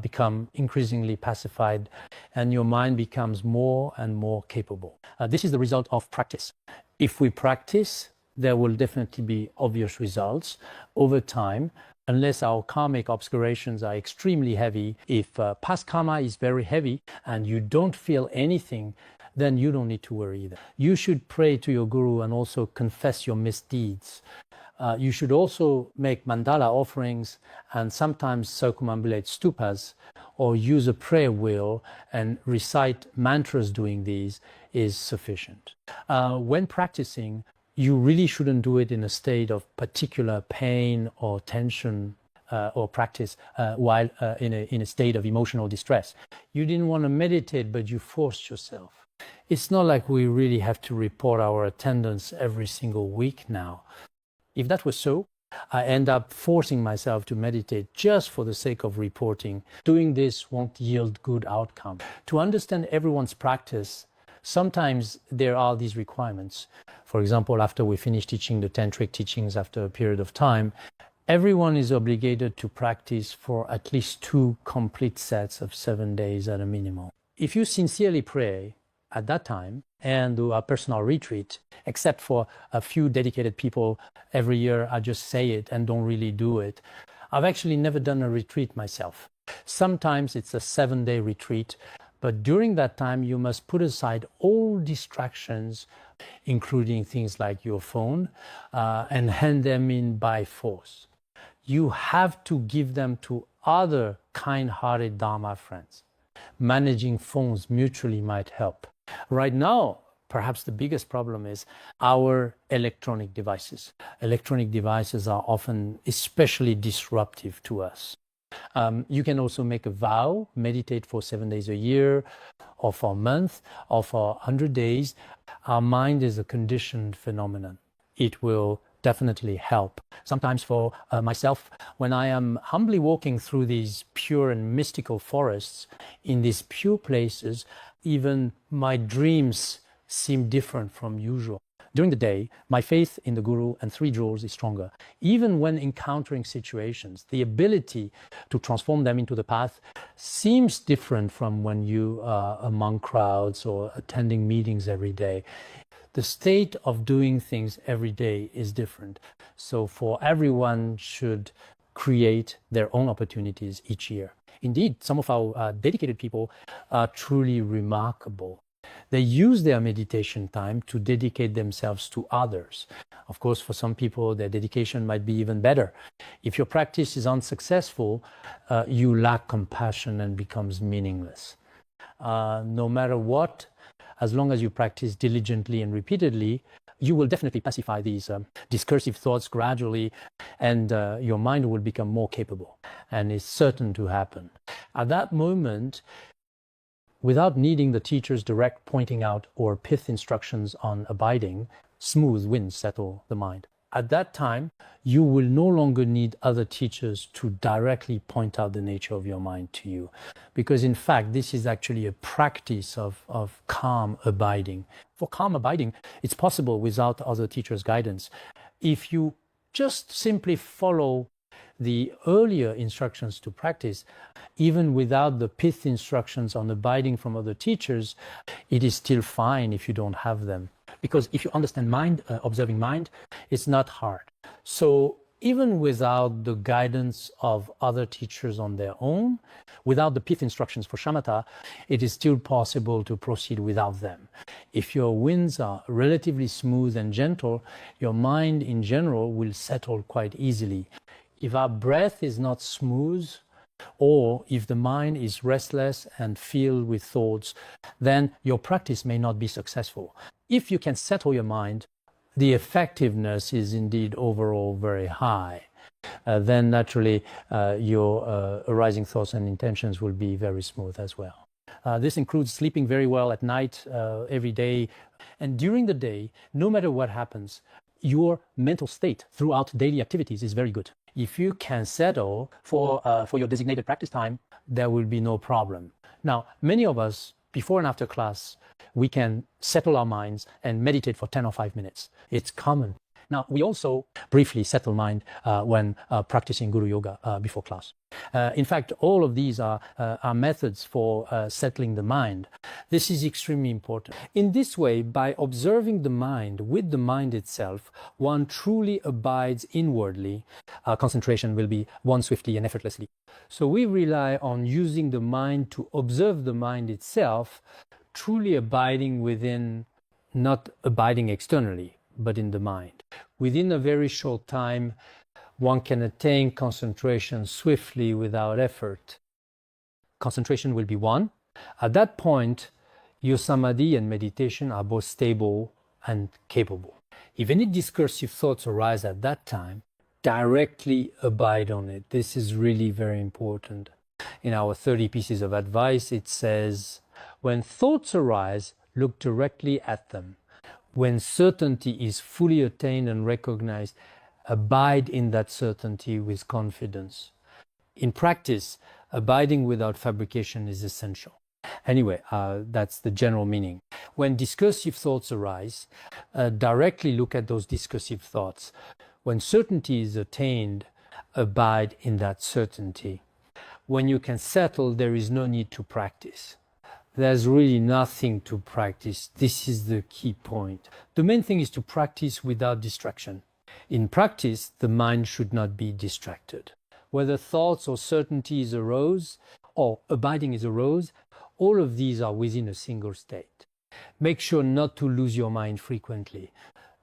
become increasingly pacified, and your mind becomes more and more capable. This is the result of practice. If we practice, there will definitely be obvious results over time, unless our karmic obscurations are extremely heavy. If past karma is very heavy and you don't feel anything, then you don't need to worry either. You should pray to your guru and also confess your misdeeds. You should also make mandala offerings and sometimes circumambulate stupas, or use a prayer wheel and recite mantras doing these is sufficient. When practicing, you really shouldn't do it in a state of particular pain or tension or practice while in a state of emotional distress. You didn't want to meditate, but you forced yourself. It's not like we really have to report our attendance every single week now. If that was so, I end up forcing myself to meditate just for the sake of reporting. Doing this won't yield good outcome. To understand everyone's practice, sometimes there are these requirements. For example, after we finish teaching the tantric teachings after a period of time, everyone is obligated to practice for at least 2 complete sets of 7 days at a minimum. If you sincerely pray at that time and do a personal retreat, except for a few dedicated people every year, I just say it and don't really do it. I've actually never done a retreat myself. Sometimes it's a 7-day retreat, but during that time you must put aside all distractions, including things like your phone, and hand them in by force. You have to give them to other kind-hearted Dharma friends. Managing phones mutually might help. Right now, perhaps the biggest problem is our electronic devices. Electronic devices are often especially disruptive to us. You can also make a vow, meditate for 7 days a year, or for a month, or for 100 days. Our mind is a conditioned phenomenon. It will definitely help. Sometimes for myself, when I am humbly walking through these pure and mystical forests, in these pure places, even my dreams seem different from usual. During the day, my faith in the Guru and 3 jewels is stronger. Even when encountering situations, the ability to transform them into the path seems different from when you are among crowds or attending meetings every day. The state of doing things every day is different. So for everyone should create their own opportunities each year. Indeed, some of our dedicated people are truly remarkable. They use their meditation time to dedicate themselves to others. Of course, for some people, their dedication might be even better. If your practice is unsuccessful, you lack compassion and becomes meaningless. No matter what, as long as you practice diligently and repeatedly, you will definitely pacify these discursive thoughts gradually, and your mind will become more capable, and it's certain to happen. At that moment, without needing the teacher's direct pointing out or pith instructions on abiding, smooth winds settle the mind. At that time, you will no longer need other teachers to directly point out the nature of your mind to you. Because in fact, this is actually a practice of calm abiding. For calm abiding, it's possible without other teachers' guidance. If you just simply follow the earlier instructions to practice, even without the pith instructions on abiding from other teachers, it is still fine if you don't have them. Because if you understand mind, observing mind, it's not hard. So even without the guidance of other teachers on their own, without the pith instructions for shamatha, it is still possible to proceed without them. If your winds are relatively smooth and gentle, your mind in general will settle quite easily. If our breath is not smooth, or if the mind is restless and filled with thoughts, then your practice may not be successful. If you can settle your mind, the effectiveness is indeed overall very high. Then naturally your arising thoughts and intentions will be very smooth as well. This includes sleeping very well at night, every day. And during the day, no matter what happens, your mental state throughout daily activities is very good. If you can settle for your designated practice time, there will be no problem. Now, many of us, before and after class, we can settle our minds and meditate for 10 or 5 minutes. It's common. Now, we also briefly settle mind when practicing Guru Yoga before class. In fact, all of these are methods for settling the mind. This is extremely important. In this way, by observing the mind with the mind itself, one truly abides inwardly. Concentration will be won swiftly and effortlessly. So we rely on using the mind to observe the mind itself, truly abiding within, not abiding externally, but in the mind. Within a very short time, one can attain concentration swiftly without effort. Concentration will be won. At that point, your samadhi and meditation are both stable and capable. If any discursive thoughts arise at that time, directly abide on it. This is really very important. In our 30 pieces of advice, it says, when thoughts arise, look directly at them. When certainty is fully attained and recognized, abide in that certainty with confidence. In practice, abiding without fabrication is essential. Anyway, that's the general meaning. When discursive thoughts arise, directly look at those discursive thoughts. When certainty is attained, abide in that certainty. When you can settle, there is no need to practice. There's really nothing to practice. This is the key point. The main thing is to practice without distraction. In practice, the mind should not be distracted. Whether thoughts or certainties arose, or abiding is arose, all of these are within a single state. Make sure not to lose your mind frequently.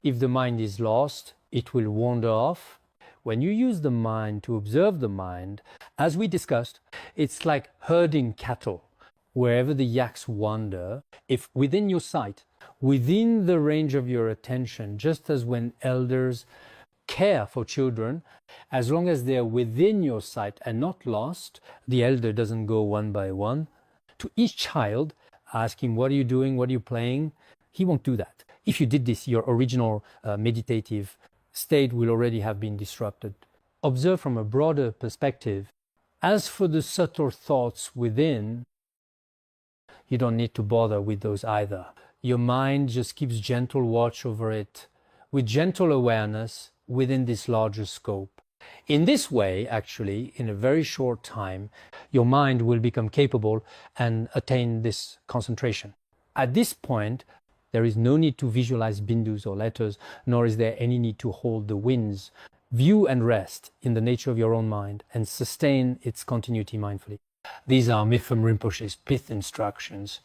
If the mind is lost, it will wander off. When you use the mind to observe the mind, as we discussed, it's like herding cattle. Wherever the yaks wander, if within your sight, within the range of your attention, just as when elders care for children, as long as they're within your sight and not lost, the elder doesn't go one by one. To each child, ask him, what are you doing? What are you playing? He won't do that. If you did this, your original meditative state will already have been disrupted. Observe from a broader perspective. As for the subtle thoughts within, you don't need to bother with those either. Your mind just keeps gentle watch over it with gentle awareness within this larger scope. In this way, actually, in a very short time, your mind will become capable and attain this concentration. At this point, there is no need to visualize bindus or letters, nor is there any need to hold the winds. View and rest in the nature of your own mind and sustain its continuity mindfully. These are Mipham Rinpoche's pith instructions.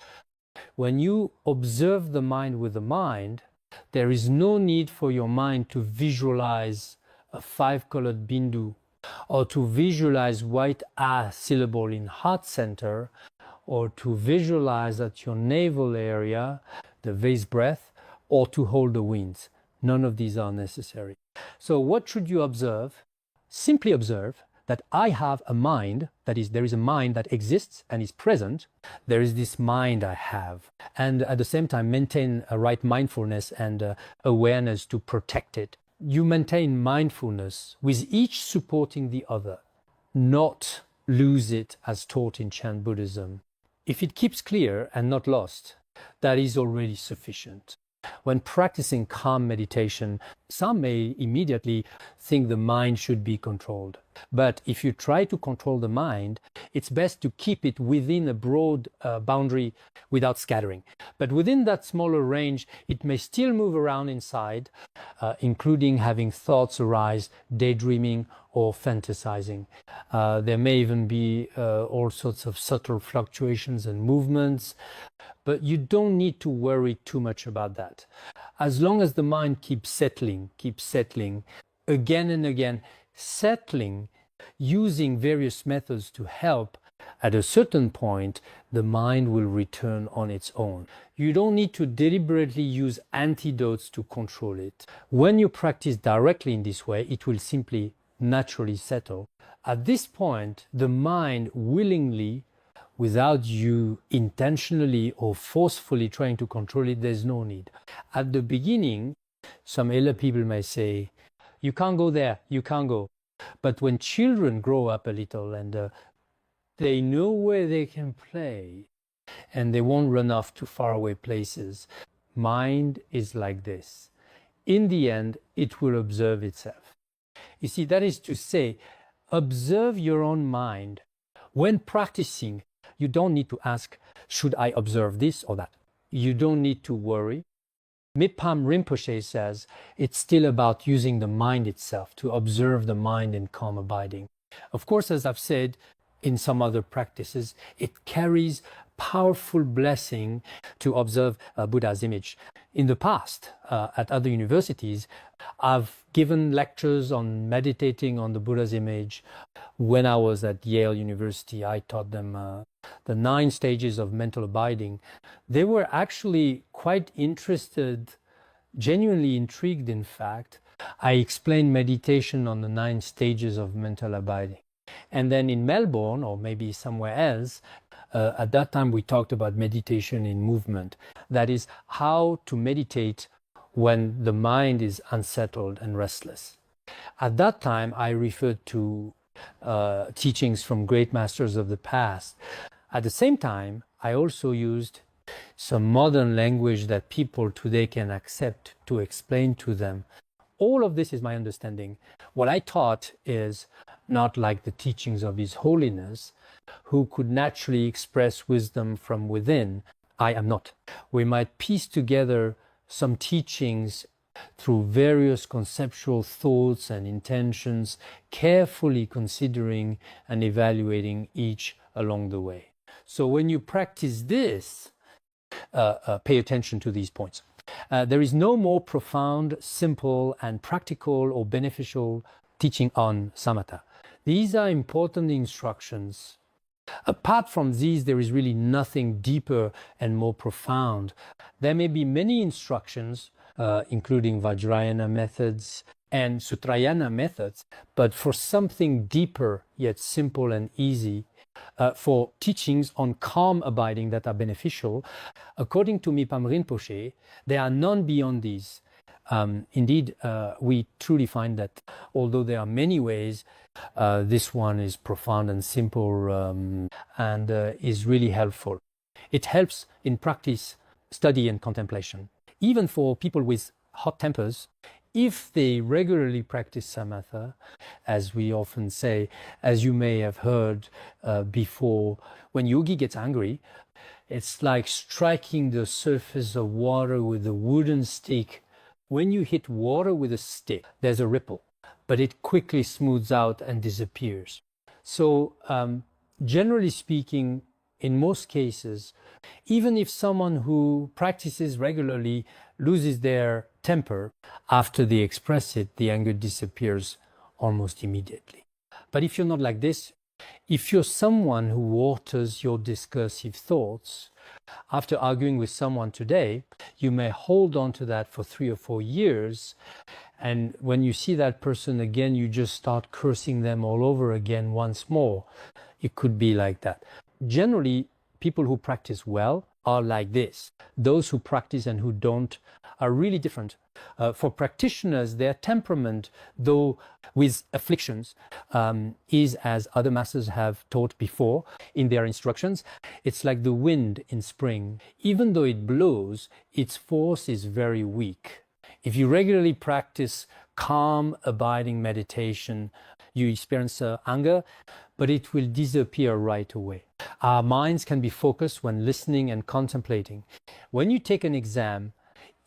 When you observe the mind with the mind, there is no need for your mind to visualize a 5-colored bindu, or to visualize white ah syllable in heart center, or to visualize at your navel area the vase breath, or to hold the winds. None of these are necessary. So what should you observe? Simply observe that I have a mind, that is, there is a mind that exists and is present. There is this mind I have. And at the same time, maintain a right mindfulness and awareness to protect it. You maintain mindfulness with each supporting the other, not lose it as taught in Chan Buddhism. If it keeps clear and not lost, that is already sufficient. When practicing calm meditation, some may immediately think the mind should be controlled. But if you try to control the mind, it's best to keep it within a broad boundary without scattering. But within that smaller range, it may still move around inside, including having thoughts arise, daydreaming, or fantasizing. There may even be all sorts of subtle fluctuations and movements, but you don't need to worry too much about that. As long as the mind keeps settling again and again, settling using various methods to help, at a certain point, the mind will return on its own. You don't need to deliberately use antidotes to control it. When you practice directly in this way, it will simply naturally settle. At this point, the mind willingly, without you intentionally or forcefully trying to control it, there's no need. At the beginning, some elder people may say, you can't go there, you can't go. But when children grow up a little and they know where they can play and they won't run off to faraway places, mind is like this. In the end, it will observe itself. You see, that is to say, observe your own mind. When practicing, you don't need to ask, should I observe this or that? You don't need to worry. Mipham Rinpoche says it's still about using the mind itself to observe the mind in calm abiding. Of course, as I've said in some other practices, it carries powerful blessing to observe Buddha's image. In the past, at other universities, I've given lectures on meditating on the Buddha's image. When I was at Yale University, I taught them the 9 stages of mental abiding. They were actually quite interested, genuinely intrigued, in fact. I explained meditation on the 9 stages of mental abiding. And then in Melbourne, or maybe somewhere else, at that time we talked about meditation in movement. That is, how to meditate when the mind is unsettled and restless. At that time, I referred to teachings from great masters of the past. At the same time, I also used some modern language that people today can accept to explain to them. All of this is my understanding. What I taught is not like the teachings of His Holiness, who could naturally express wisdom from within. I am not. We might piece together some teachings through various conceptual thoughts and intentions, carefully considering and evaluating each along the way. So when you practice this, pay attention to these points. There is no more profound, simple, and practical or beneficial teaching on samatha. These are important instructions. Apart from these, there is really nothing deeper and more profound. There may be many instructions, including Vajrayana methods and Sutrayana methods, but for something deeper yet simple and easy, for teachings on calm abiding that are beneficial, according to Mipham Rinpoche, there are none beyond these. Indeed, we truly find that although there are many ways, this one is profound and simple and is really helpful. It helps in practice, study, and contemplation. Even for people with hot tempers, if they regularly practice samatha, as we often say, as you may have heard before, when yogi gets angry, it's like striking the surface of water with a wooden stick. When you hit water with a stick, there's a ripple, but it quickly smooths out and disappears. So, generally speaking, in most cases, even if someone who practices regularly loses their temper, after they express it, the anger disappears almost immediately. But if you're not like this, if you're someone who waters your discursive thoughts, after arguing with someone today, you may hold on to that for 3 or 4 years, and when you see that person again, you just start cursing them all over again once more. It could be like that. Generally, people who practice well are like this. Those who practice and who don't are really different. For practitioners, their temperament, though with afflictions, is, as other masters have taught before in their instructions, it's like the wind in spring. Even though it blows, its force is very weak. If you regularly practice calm, abiding meditation, You experience anger, but it will disappear right away. Our minds can be focused when listening and contemplating. When you take an exam,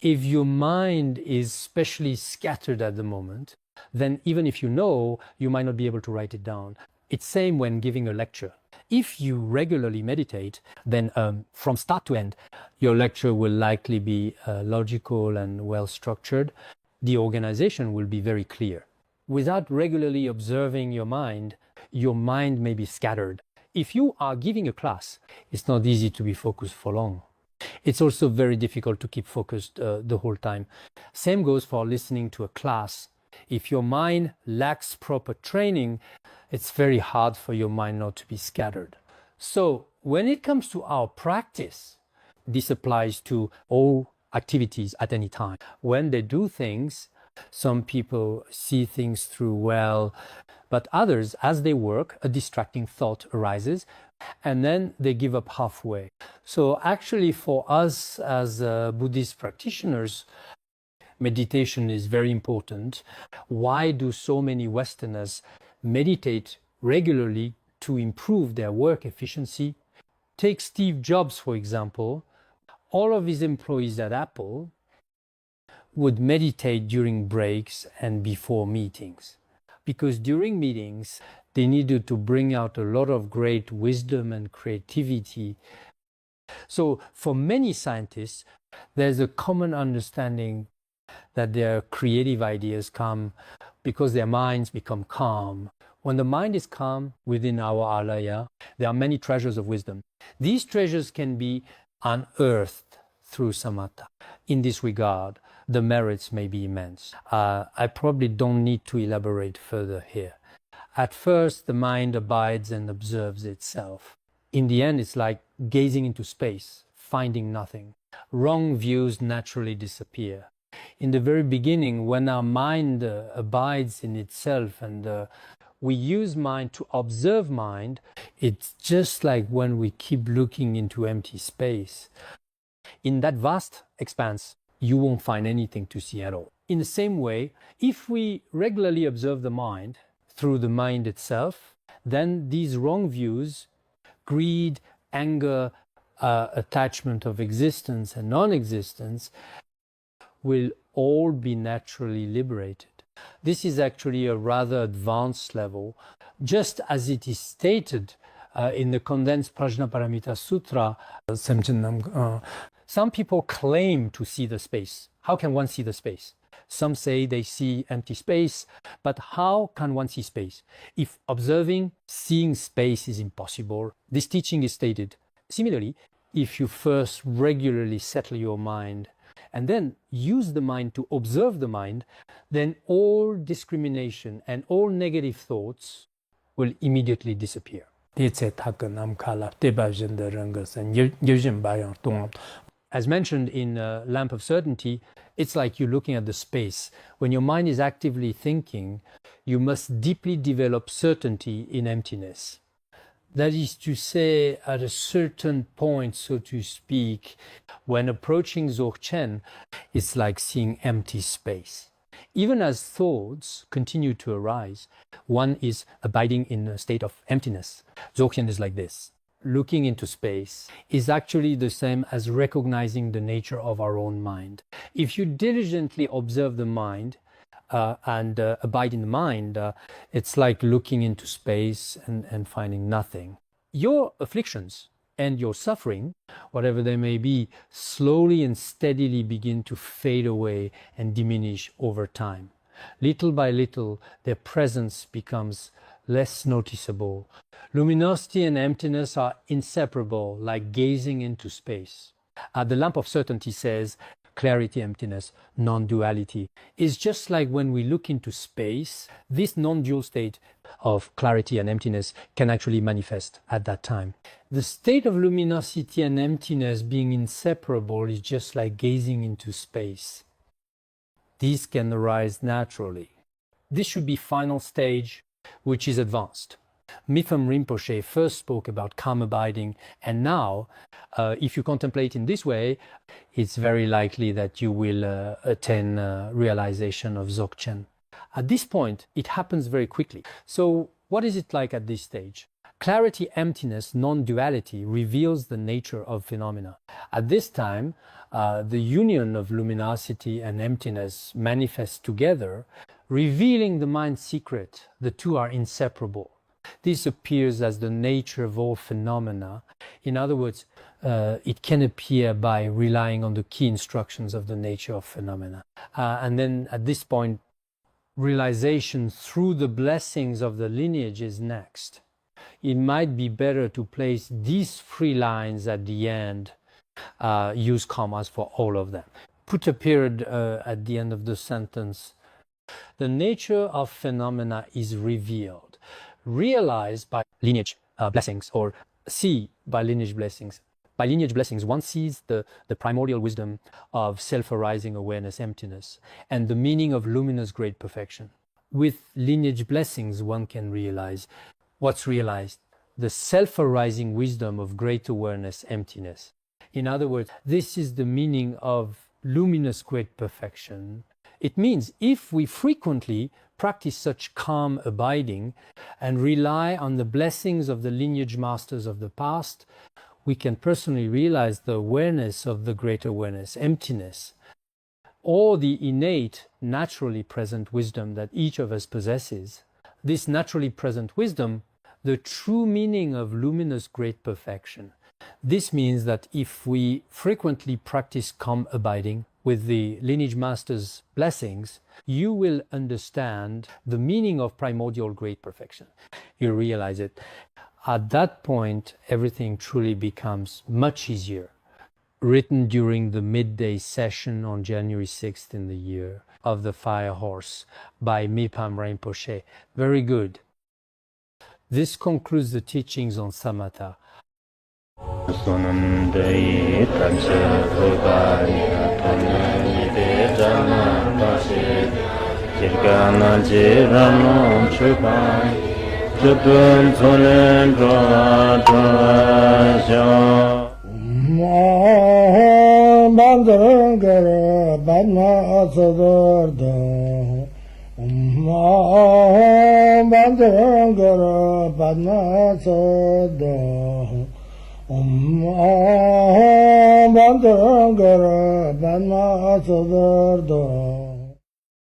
if your mind is especially scattered at the moment, then even if you know, you might not be able to write it down. It's same when giving a lecture. If you regularly meditate, then from start to end, your lecture will likely be logical and well structured. The organization will be very clear. Without regularly observing your mind may be scattered. If you are giving a class, it's not easy to be focused for long. It's also very difficult to keep focused the whole time. Same goes for listening to a class. If your mind lacks proper training, it's very hard for your mind not to be scattered. So when it comes to our practice, this applies to all activities at any time. When they do things, some people see things through well, but others, as they work, a distracting thought arises, and then they give up halfway. So actually for us as Buddhist practitioners, meditation is very important. Why do so many Westerners meditate regularly to improve their work efficiency? Take Steve Jobs, for example. All of his employees at Apple would meditate during breaks and before meetings, because during meetings they needed to bring out a lot of great wisdom and creativity. So for many scientists, there's a common understanding that their creative ideas come because their minds become calm. When the mind is calm within our alaya, there are many treasures of wisdom. These treasures can be unearthed through samatha. In this regard, the merits may be immense. I probably don't need to elaborate further here. At first, the mind abides and observes itself. In the end, it's like gazing into space, finding nothing. Wrong views naturally disappear. In the very beginning, when our mind abides in itself and we use mind to observe mind, it's just like when we keep looking into empty space. In that vast expanse, you won't find anything to see at all. In the same way, if we regularly observe the mind through the mind itself, then these wrong views, greed, anger, attachment of existence and non-existence, will all be naturally liberated. This is actually a rather advanced level, just as it is stated in the condensed Prajnaparamita Sutra. Some people claim to see the space. How can one see the space? Some say they see empty space, but how can one see space? If observing, seeing space is impossible, this teaching is stated. Similarly, if you first regularly settle your mind and then use the mind to observe the mind, then all discrimination and all negative thoughts will immediately disappear. As mentioned in Lamp of Certainty, it's like you're looking at the space. When your mind is actively thinking, you must deeply develop certainty in emptiness. That is to say, at a certain point, so to speak, when approaching Dzogchen, it's like seeing empty space. Even as thoughts continue to arise, one is abiding in a state of emptiness. Dzogchen is like this. Looking into space is actually the same as recognizing the nature of our own mind. If you diligently observe the mind and abide in the mind, it's like looking into space and finding nothing. Your afflictions and your suffering, whatever they may be, slowly and steadily begin to fade away and diminish over time. Little by little, their presence becomes less noticeable. Luminosity and emptiness are inseparable, like gazing into space. The Lamp of Certainty says, clarity, emptiness, non-duality is just like when we look into space. This non-dual state of clarity and emptiness can actually manifest at that time. The state of luminosity and emptiness being inseparable is just like gazing into space. These can arise naturally. This should be final stage, which is advanced. Mipham Rinpoche first spoke about calm abiding, and now, if you contemplate in this way, it's very likely that you will attain realization of Dzogchen. At this point, it happens very quickly. So what is it like at this stage? Clarity, emptiness, non-duality reveals the nature of phenomena. At this time, the union of luminosity and emptiness manifests together, revealing the mind's secret. The two are inseparable. This appears as the nature of all phenomena. In other words, it can appear by relying on the key instructions of the nature of phenomena. And then at this point, realization through the blessings of the lineage is next. It might be better to place these 3 lines at the end, use commas for all of them. Put a period at the end of the sentence. The nature of phenomena is revealed, realized by lineage blessings, or see by lineage blessings. By lineage blessings, one sees the primordial wisdom of self-arising awareness, emptiness, and the meaning of luminous great perfection. With lineage blessings, one can realize what's realized, the self-arising wisdom of great awareness, emptiness. In other words, this is the meaning of luminous great perfection. It means if we frequently practice such calm abiding and rely on the blessings of the lineage masters of the past, we can personally realize the awareness of the great awareness, emptiness, or the innate, naturally present wisdom that each of us possesses. This naturally present wisdom, the true meaning of luminous great perfection. This means that if we frequently practice calm abiding with the lineage master's blessings, you will understand the meaning of primordial great perfection. You realize it. At that point, everything truly becomes much easier. Written during the midday session on January 6th in the year of the Fire Horse by Mipam Rinpoche. Very good. This concludes the teachings on samatha. Jupun Solen Dra Bandarangara Badma Sadarda Bandarangara Badma Sada Bandarangara Badma Sadarda